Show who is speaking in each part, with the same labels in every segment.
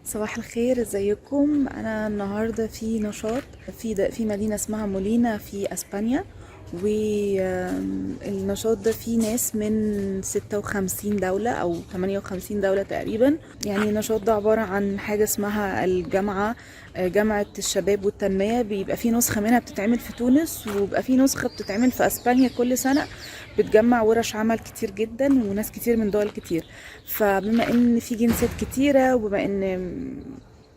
Speaker 1: صباح الخير، ازيكم؟ انا النهارده في نشاط في مدينه اسمها مولينا في اسبانيا، والنشاط ده فيه ناس من 56 دولة أو 58 دولة تقريبا. يعني النشاط ده عبارة عن حاجة اسمها الجامعة، جامعة الشباب والتنمية. بيبقى فيه نسخة منها بتتعمل في تونس، وبيبقى فيه نسخة بتتعمل في أسبانيا كل سنة. بتجمع ورش عمل كتير جدا وناس كتير من دول كتير. فبما ان في جنسيات كتيرة، وبما ان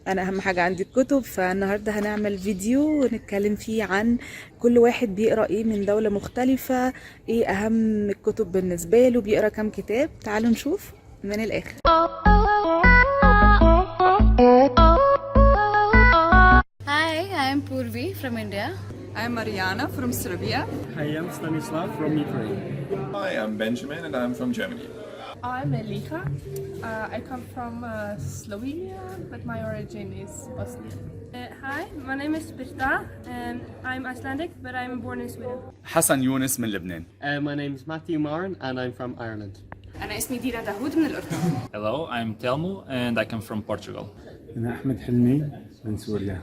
Speaker 1: انا اهم حاجة عندي الكتب، فالنهاردة هنعمل فيديو نتكلم فيه عن كل واحد بيقرأ ايه من دولة مختلفة، ايه اهم الكتب بالنسبة له، بيقرأ كام كتاب. تعالوا نشوف من الاخر.
Speaker 2: Hi, I'm Purvi from India.
Speaker 3: I'm Mariana from Serbia.
Speaker 4: Hi, I'm Stanislav from Ukraine.
Speaker 5: Hi, I'm Benjamin and I'm from Germany.
Speaker 6: I'm Elija. I come from Slovenia, but my origin is Bosnia.
Speaker 7: Hi, my name is Birta and I'm Icelandic, but I'm born in Sweden.
Speaker 8: حسن يونس من لبنان.
Speaker 4: My name is Matthew Marin and I'm from Ireland.
Speaker 3: أنا اسمي دينا داوود من الأردن.
Speaker 9: Hello, I'm Telmo and I come from Portugal.
Speaker 10: أنا أحمد حلمي من سوريا.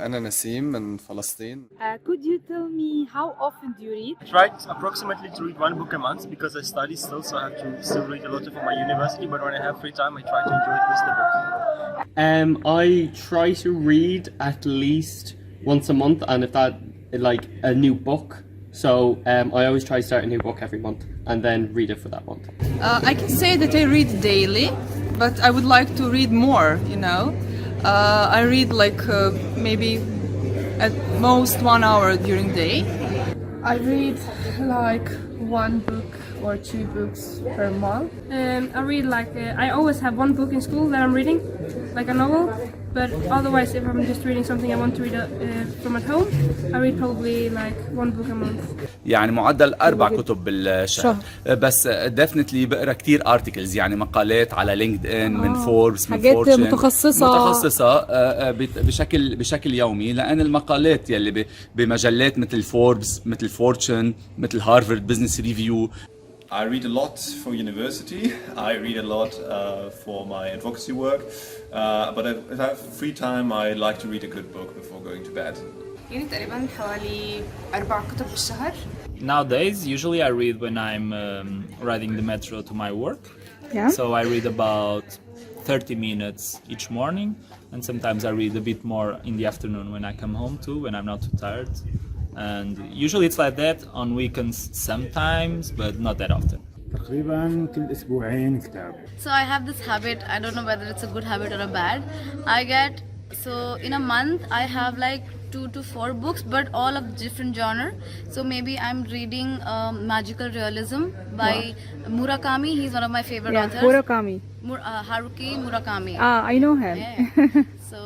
Speaker 11: أنا نسيم من فلسطين.
Speaker 1: Could you tell me how often do you read?
Speaker 4: I try approximately to read one book a month because I study still, so I have to still read a lot for my university. But when I have free time, I try to enjoy it with the book. I try to read at least once a month, and if that like a new book. So I always try to start a new book every month and then read it for that month.
Speaker 3: I can say that I read daily, but I would like to read more, you know. I read like maybe at most 1 hour during the day.
Speaker 6: I read like one book or two books per month.
Speaker 7: I read I always have one book in school that I'm reading, like a novel. But otherwise, if I'm just reading something I want to read from at home, I read probably like one book a month.
Speaker 8: يعني معدل 4 كتب بالشهر. بس definitely بقرا كتير articles، يعني مقالات على لينكد ان من فوربس، من
Speaker 1: حاجات
Speaker 8: فورتشن،
Speaker 1: متخصصة
Speaker 8: بشكل يومي. لأن المقالات يلي بمجلات مثل فوربس، مثل فورتشن، مثل هارفارد بزنس ريفيو.
Speaker 5: I read a lot for university. I read a lot for my advocacy work. But if I have free time, I like to read a good book before going to bed.
Speaker 3: يعني تقريبا حوالي 4 كتب بالشهر.
Speaker 9: Nowadays, usually I read when I'm riding the metro to my work.
Speaker 1: Yeah.
Speaker 9: So I read about 30 minutes each morning, and sometimes I read a bit more in the afternoon when I come home too, when I'm not too tired. And usually it's like that on weekends sometimes, but not that often.
Speaker 10: تقريبا كل أسبوعين كتاب.
Speaker 2: So I have this habit, I don't know whether it's a good habit or a bad. So in a month I have like 2 to 4 books, but all of different genre. So maybe I'm reading magical realism by Murakami. He's one of my favorite authors.
Speaker 1: Murakami.
Speaker 2: Haruki Murakami.
Speaker 1: I know him.
Speaker 2: Yeah. So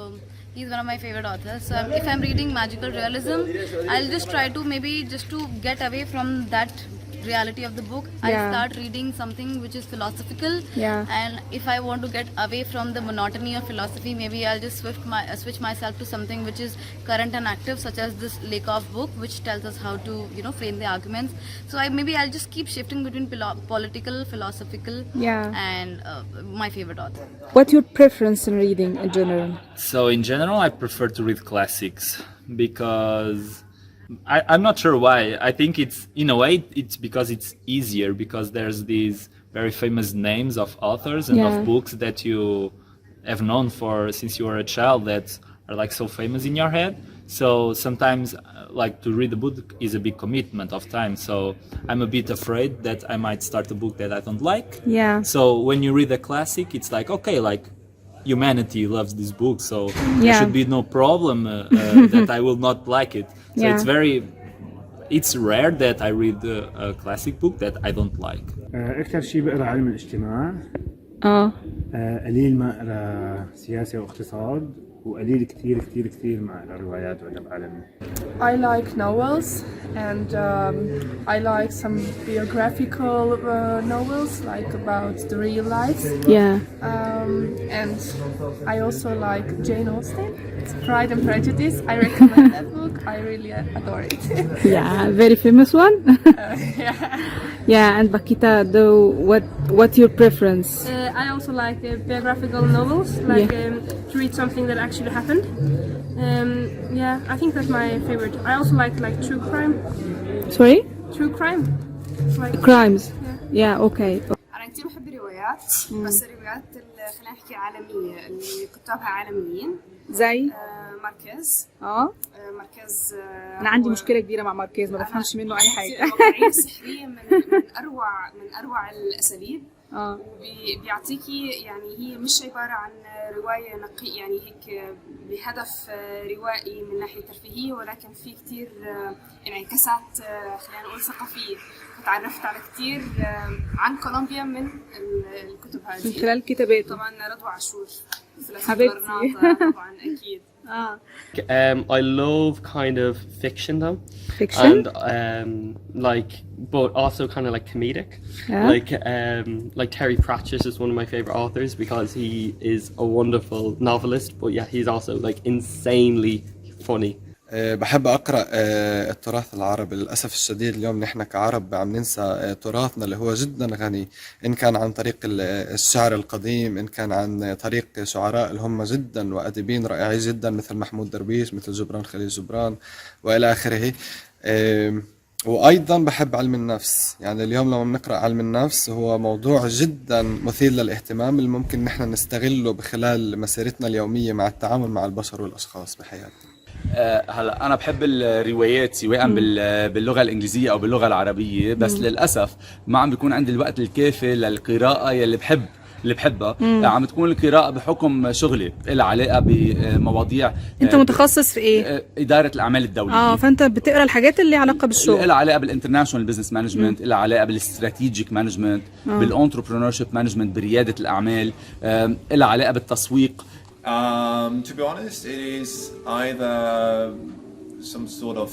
Speaker 2: he's one of my favorite authors. So if I'm reading magical realism, I'll just try to maybe just to get away from that reality of the book. I'll start reading something which is philosophical. And if I want to get away from the monotony of philosophy, maybe I'll just switch myself to something which is current and active, such as this Lakoff book, which tells us how to frame the arguments. So I'll just keep shifting between political, philosophical, and my favorite author.
Speaker 1: What's your preference in reading in general?
Speaker 9: So in general, I prefer to read classics because I'm not sure why. I think it's, in a way, it's because it's easier, because there's these very famous names of authors and of books that you have known for since you were a child that are like so famous in your head. So sometimes like to read a book is a big commitment of time. So I'm a bit afraid that I might start a book that I don't like.
Speaker 1: Yeah.
Speaker 9: So when you read a classic, it's like, okay, like humanity loves this book, so there should be no problem that I will not like it. So it's rare that I read a classic book that I don't like.
Speaker 10: أكثر شيء بقرأ علم الاجتماع. قليل ما أقرأ سياسة واقتصاد، وقليل كتير ما أقرأ روايات وأدب عالمي.
Speaker 6: I like novels and I like some biographical novels like about the real life. And I also like Jane Austen. It's Pride and Prejudice. I recommend that book. I really adore it.
Speaker 1: Very famous one.
Speaker 6: Yeah.
Speaker 1: And Bakita, though, what's your preference?
Speaker 7: I also like like biographical novels, like to read something that actually happened. Yeah, I think that's my favorite. I also like true crime.
Speaker 1: Sorry?
Speaker 7: True crime. Like
Speaker 1: crimes. Yeah, okay.
Speaker 12: أنا كتير بحب الروايات بس الروايات اللي خلينا نحكي عالمية اللي كتابها عالميين
Speaker 1: زي
Speaker 12: ماركيز. ماركيز
Speaker 1: انا عندي مشكله كبيره مع ماركيز، ما بفهمش منه اي حاجه.
Speaker 12: واقعية سحرية من أروع الأساليب. وبيعطيكي يعني هي مش عبارة عن رواية نقية يعني هيك بهدف روائي من ناحية ترفيهية، ولكن في كتير انعكاسات خلينا نقول ثقافية. فتعرفت على كتير عن كولومبيا من الكتب هذه
Speaker 1: من خلال كتاباته.
Speaker 12: طبعا رضوى عاشور
Speaker 1: حبيبتي.
Speaker 12: طبعا أكيد.
Speaker 4: I love kind of fiction though.
Speaker 1: Fiction?
Speaker 4: And but also kind of like comedic.
Speaker 1: Yeah.
Speaker 4: Like Terry Pratchett is one of my favorite authors because he is a wonderful novelist, but yeah, he's also like insanely funny.
Speaker 11: بحب أقرأ التراث العربي. للأسف الشديد اليوم نحن كعرب عم ننسى تراثنا اللي هو جدا غني، إن كان عن طريق الشعر القديم، إن كان عن طريق شعراء اللي هم جدا وأديبين رائعين جدا مثل محمود درويش، مثل جبران خليل جبران وإلى آخره. وأيضا بحب علم النفس. يعني اليوم لما بنقرأ علم النفس هو موضوع جدا مثير للاهتمام اللي ممكن نحن نستغله بخلال مسيرتنا اليومية مع التعامل مع البشر والأشخاص بحياتنا.
Speaker 8: هلا انا بحب الروايات سواء باللغه الانجليزيه او باللغه العربيه، بس للاسف ما عم بيكون عندي الوقت الكافي للقراءه يلي بحبها. عم تكون القراءة بحكم شغلي لها علاقة بمواضيع.
Speaker 1: انت متخصص في ايه؟
Speaker 8: إدارة الأعمال الدولية.
Speaker 1: فانت بتقرا الحاجات اللي علاقة بالشغل.
Speaker 8: لها علاقة بالانترناشونال بزنس مانجمنت، لها علاقة بالاستراتيجيك مانجمنت، بالانتربرونورشيب مانجمنت بريادة الأعمال، لها علاقة بالتسويق.
Speaker 5: To be honest, it is either some sort of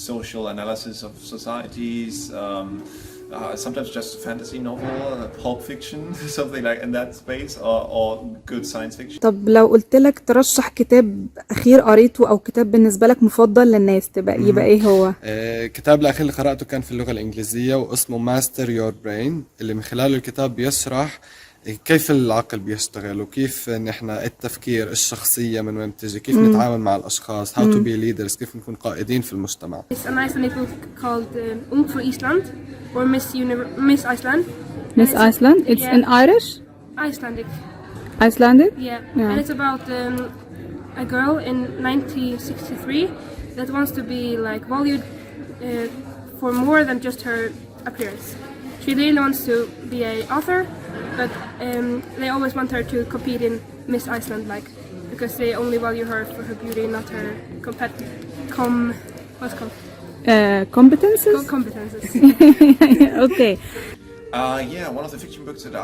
Speaker 5: social analysis of societies, sometimes just a fantasy novel, pulp fiction, something like in that space, or good science fiction.
Speaker 1: طب لو قلت لك ترشح كتاب أخير قريته أو كتاب بالنسبة لك مفضل للناس يبقى إيه هو؟
Speaker 11: الكتاب الأخير اللي قرأته كان في اللغة الإنجليزية واسمه Master Your Brain، اللي من خلاله الكتاب بيشرح كيف العقل بيشتغل وكيف نحن التفكير، الشخصية من وين بتجي، كيف نتعامل مع الأشخاص، how to be leaders، كيف نكون قائدين في المجتمع.
Speaker 7: It's an Icelandic book called for Iceland or Miss Iceland.
Speaker 1: Miss Iceland? It's in Irish?
Speaker 7: Icelandic.
Speaker 1: Icelandic?
Speaker 7: Yeah. And it's about a girl in 1963 that wants to be like valued for more than just her appearance. She really wants to be an author, but they always want her to compete in Miss Iceland, because they only value her for her beauty, not her
Speaker 1: competences?
Speaker 7: Competences.
Speaker 1: Okay.
Speaker 5: Yeah, one of the fiction books that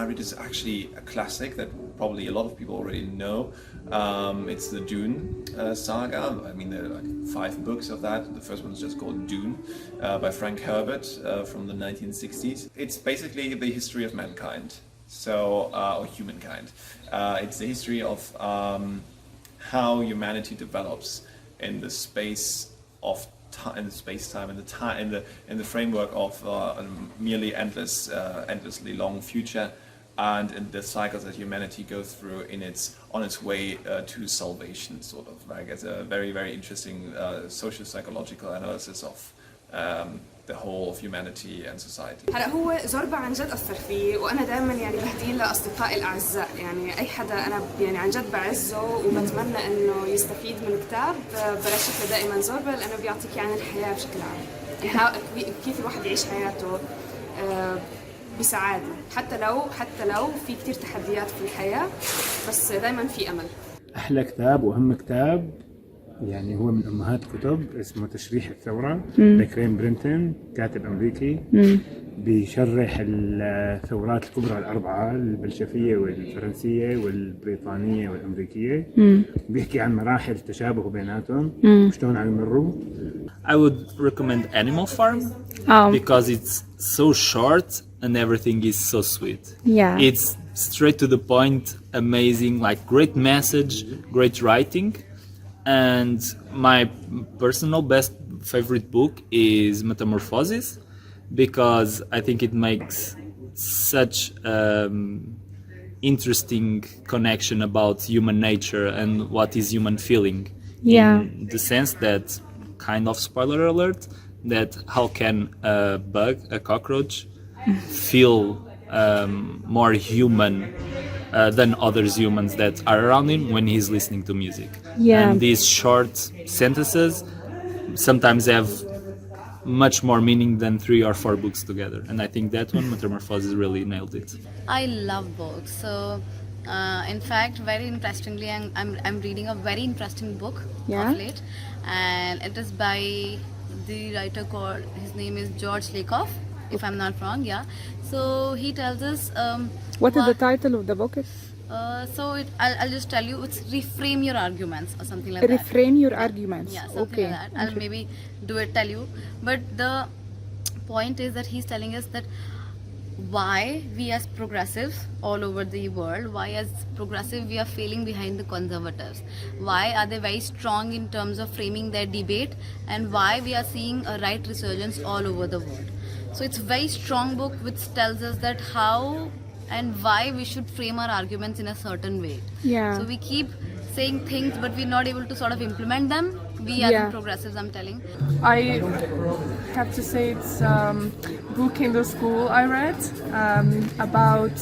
Speaker 5: I read is actually a classic that probably a lot of people already know. It's the Dune saga. I mean, there are like 5 books of that. The first one is just called Dune by Frank Herbert from the 1960s. It's basically the history of mankind, or humankind. It's the history of how humanity develops in the space of in the space-time, in the framework of a merely endlessly long future, and in the cycles that humanity goes through on its way to salvation, sort of. Like it's a very, very interesting social psychological analysis of the whole of humanity and society.
Speaker 12: هلا هو زوربا عن جد أثر فيه، وأنا دائما يعني بهديه لأصدقائي الأعزاء، يعني أي حدا أنا يعني عن جد بعزه وبتمنى إنه يستفيد من كتاب برشح له دائما زوربا، لأنه بيعطيكي عن الحياة بشكل عام، يعني كيف الواحد يعيش حياته بسعادة، حتى لو في كتير تحديات في الحياة، بس دائما في أمل.
Speaker 10: أحلى كتاب وأهم كتاب يعني هو من أمهات كتب، اسمه تشريح الثورة لكريم برينتون، كاتب أمريكي بيشرح الثورات الكبرى ال4 البلشفية والفرنسية والبريطانية والأمريكية. بيحكي عن مراحل تشابه بيناتهم وشلون عم يمروا.
Speaker 9: I would recommend Animal Farm because it's so short and everything is so sweet.
Speaker 1: Yeah.
Speaker 9: It's straight to the point, amazing, like great message, great writing. And my personal best favorite book is Metamorphosis because I think it makes such interesting connection about human nature and what is human feeling.
Speaker 1: Yeah.
Speaker 9: In the sense that, kind of spoiler alert, that how can a bug, a cockroach, feel more human than other humans that are around him when he's listening to music.
Speaker 1: Yeah.
Speaker 9: And these short sentences sometimes have much more meaning than 3 or 4 books together. And I think that one, Metamorphosis, really nailed it.
Speaker 2: I love books. So, in fact, very interestingly, I'm reading a very interesting book
Speaker 1: Yeah.
Speaker 2: of late, and it is by the writer called, his name is George Lakoff, if I'm not wrong. Yeah. So he tells us.
Speaker 1: What is the title of the book?
Speaker 2: I'll just tell you, it's reframe your arguments or something like that.
Speaker 1: Reframe your arguments.
Speaker 2: Yeah, something
Speaker 1: Okay.
Speaker 2: like that. I'll maybe tell you. But the point is that he's telling us that why we as progressives all over the world, why as progressive we are failing behind the conservatives. Why are they very strong in terms of framing their debate, and why we are seeing a right resurgence all over the world. So it's a very strong book which tells us that how and why we should frame our arguments in a certain way.
Speaker 1: Yeah.
Speaker 2: So we keep saying things but we're not able to sort of implement them. We as
Speaker 1: Yeah.
Speaker 2: progressives, I'm telling.
Speaker 6: I have to say it's a book in the school I read about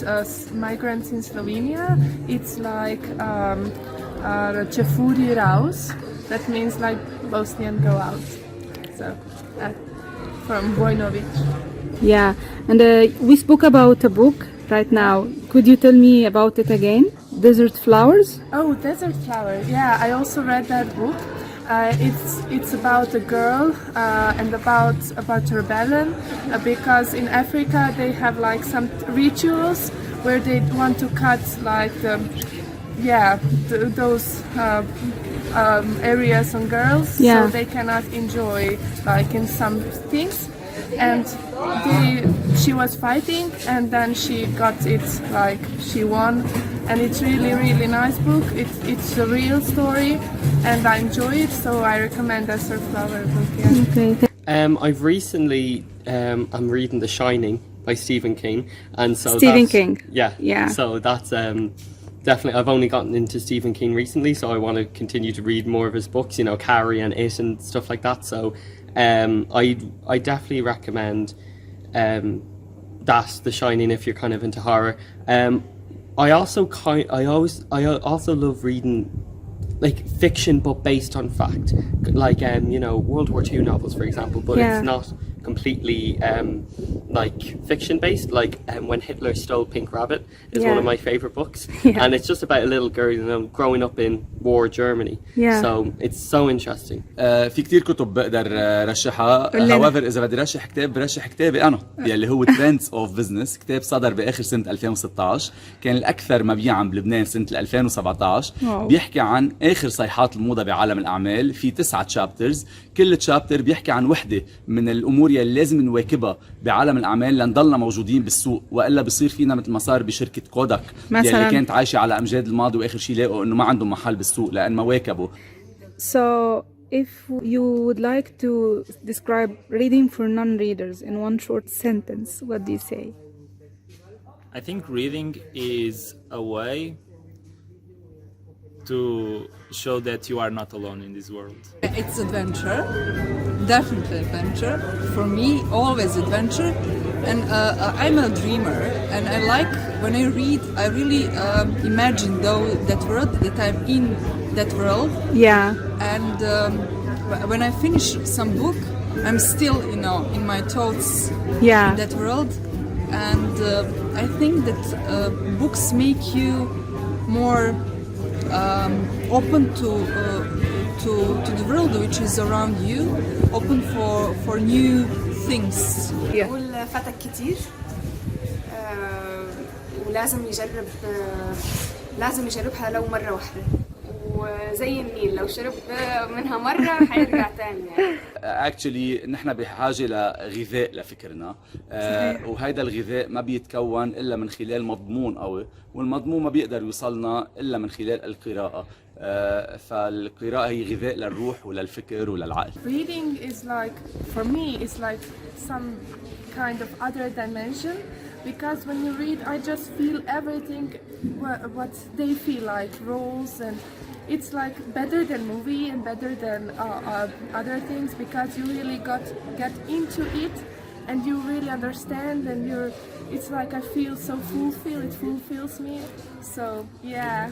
Speaker 6: migrants in Slovenia. It's like Čefuri raus. That means like Bosnian go out. So from Vojnović.
Speaker 1: Yeah. And we spoke about a book right now. Could you tell me about it again? Desert Flowers?
Speaker 6: Oh, Desert Flower. Yeah, I also read that book. It's about a girl and about rebellion because in Africa they have like some rituals where they want to cut like those areas on girls,
Speaker 1: Yeah.
Speaker 6: so they cannot enjoy like in some things. And she was fighting, and then she got it, like she won, and it's really nice book. It's a real story, and I enjoy it, so I recommend Desert Flower book. Yeah.
Speaker 1: Okay.
Speaker 4: I've recently I'm reading The Shining by Stephen King, and so
Speaker 1: Stephen
Speaker 4: that's-
Speaker 1: King.
Speaker 4: Yeah. So that's definitely, I've only gotten into Stephen King recently, so I want to continue to read more of his books. You know, Carrie and It and stuff like that. So I definitely recommend that, The Shining, if you're kind of into horror. I also love reading like fiction but based on fact, like World War II novels, for example, but
Speaker 1: Yeah.
Speaker 4: it's not completely like fiction based. Like When Hitler Stole Pink Rabbit is one of my favorite books.
Speaker 1: Yeah.
Speaker 4: And it's just about a little girl growing up in war Germany.
Speaker 1: Yeah.
Speaker 4: So it's so interesting.
Speaker 8: في كتير كتب بقدر رشحها. however إذا بدي رشح كتاب برشح كتابي أنا يلي هو Trends of Business. كتاب صدر بآخر سنة 2016، كان الأكثر مبيعاً بلبنان سنة 2017. بيحكي عن آخر صيحات الموضة بعالم الأعمال. في 9 chapters، كل تشابتر بيحكي عن وحدة من الأمور يلي لازم نواكبها بعالم الأعمال لنضلنا موجودين بالسوق، وإلا بصير فينا مثل ما صار بشركة كوداك يلي كانت عايشة على أمجاد الماضي وآخر شي لاقوا إنه ما عندهم محل بالسوق لأن ما واكبوا.
Speaker 1: So, if you would like to describe reading for non-readers in one short sentence, what do you say?
Speaker 9: I think reading is a way to show that you are not alone in this world.
Speaker 3: It's adventure, definitely adventure. For me, always adventure. And I'm a dreamer, and I like when I read, I really imagine that world, that I'm in that world.
Speaker 1: Yeah.
Speaker 3: And when I finish some book, I'm still, in my thoughts
Speaker 1: Yeah.
Speaker 3: in that world. And I think that books make you more open to the world which is around you, open for new things.
Speaker 12: أقول فاتك كتير ولازم يجرب لازم يجربها لو مرة واحدة، وزي النيل لو شرب منها مرة حيرجع تاني يعني.
Speaker 8: Actually نحن بحاجة لغذاء لفكرنا، وهيدا الغذاء ما بيتكون إلا من خلال مضمون قوي، والمضمون ما بيقدر يوصلنا إلا من خلال القراءة. فالقراءة هي غذاء للروح وللفكر وللعقل.
Speaker 6: Reading is like, for me, it's like some kind of other dimension because when you read, I just feel everything what they feel like, roles, and it's like better than movie and better than other things, because you really get into it and you really understand, and it's like I feel so fulfilled, it fulfills me. So yeah.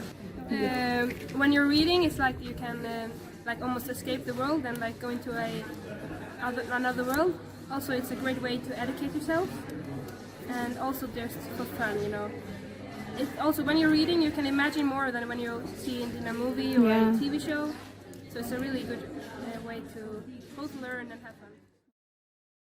Speaker 7: When you're reading, it's like you can like almost escape the world and like go into another world. Also, it's a great way to educate yourself, and also just for fun, you know. It's also, when you're reading, you can imagine more than when you see it in a movie or a TV show. So it's a really good way to both learn and have fun.